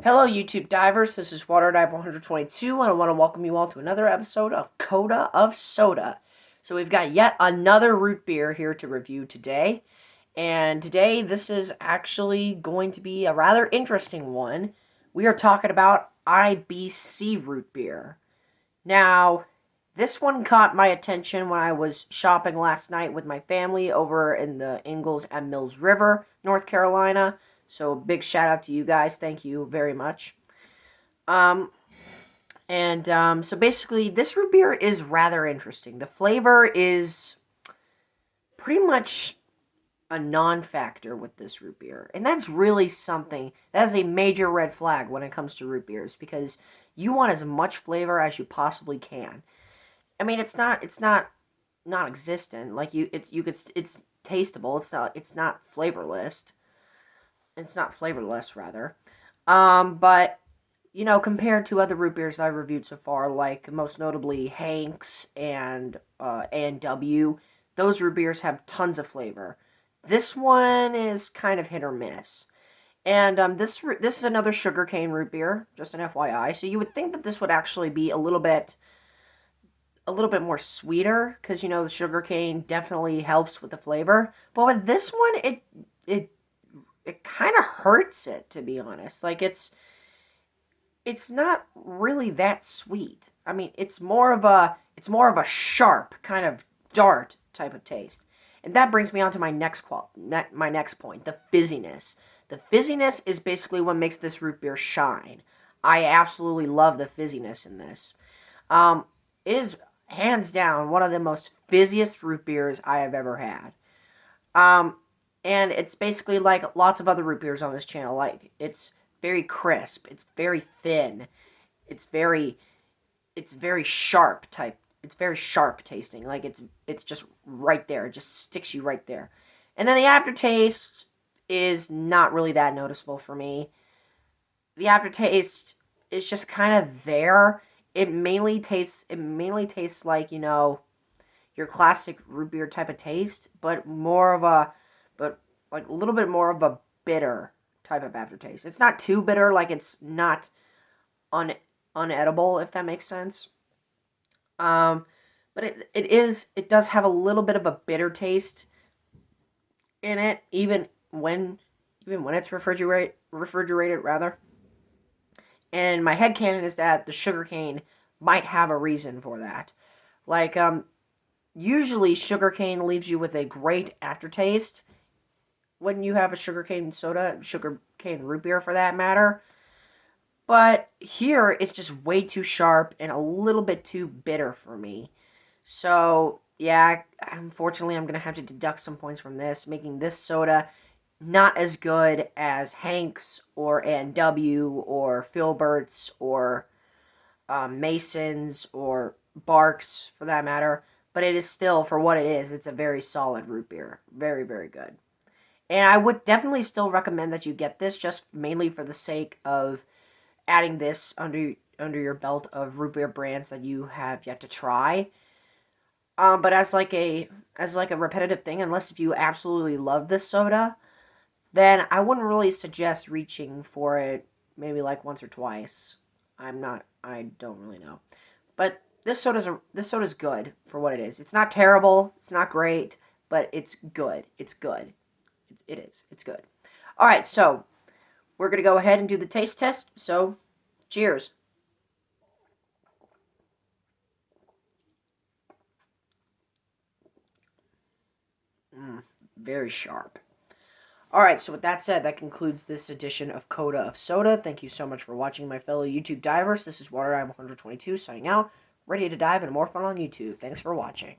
Hello, YouTube divers. This is WaterDive 122, and I want to welcome you all to another episode of Coda of Soda. So we've got yet another root beer here to review today, and today this is actually going to be a rather interesting one. We are talking about IBC Root Beer. Now, this one caught my attention when I was shopping last night with my family over in the Ingalls and Mills River, North Carolina. So big shout out to you guys. Thank you very much. Um, so basically, this root beer is rather interesting. The flavor is pretty much a non-factor with this root beer, and that's really something. That is a major red flag when it comes to root beers because you want as much flavor as you possibly can. I mean, it's not non-existent. Like it's tasteable. It's not flavorless. It's not flavorless, rather. But compared to other root beers I've reviewed so far, like most notably Hank's and A&W, those root beers have tons of flavor. This one is kind of hit or miss. And this is another sugarcane root beer, just an FYI. So you would think that this would actually be a little bit more sweeter because the sugarcane definitely helps with the flavor. But with this one, it it kind of hurts it, to be honest. Like it's not really that sweet. I mean, it's more of a sharp kind of dart type of taste. And that brings me on to my next point, the fizziness. The fizziness is basically what makes this root beer shine. I absolutely love the fizziness in this. It is hands down one of the most fizziest root beers I have ever had. Um, and it's basically like lots of other root beers on this channel. Like it's very crisp, it's very thin, it's very it's very sharp type. It's very sharp tasting. Like it's just right there. It just sticks you right there. And then the aftertaste is not really that noticeable for me. The aftertaste is just kind of there. It mainly tastes like, your classic root beer type of taste, but like a little bit more of a bitter type of aftertaste. It's not too bitter, like it's not un unedible, if that makes sense. Um, but it does have a little bit of a bitter taste in it, even when it's refrigerated rather. And my headcanon is that the sugarcane might have a reason for that. Like usually sugarcane leaves you with a great aftertaste when you have a sugarcane soda, sugarcane root beer for that matter. But here it's just way too sharp and a little bit too bitter for me. So, yeah, unfortunately I'm going to have to deduct some points from this, making this soda not as good as Hank's or A&W or Filbert's or Mason's or Barks for that matter. But it is still, for what it is, it's a very solid root beer. Very, very good. And I would definitely still recommend that you get this, just mainly for the sake of adding this under your belt of root beer brands that you have yet to try. But as like a repetitive thing, unless if you absolutely love this soda, then I wouldn't really suggest reaching for it maybe like once or twice. I don't really know. But this soda's good for what it is. It's not terrible, it's not great, but it's good. It's good. It is. It's good. All right, so we're going to go ahead and do the taste test. So, cheers. Very sharp. All right, so with that said, that concludes this edition of Coda of Soda. Thank you so much for watching, my fellow YouTube divers. This is WaterDive 122 signing out, ready to dive into more fun on YouTube. Thanks for watching.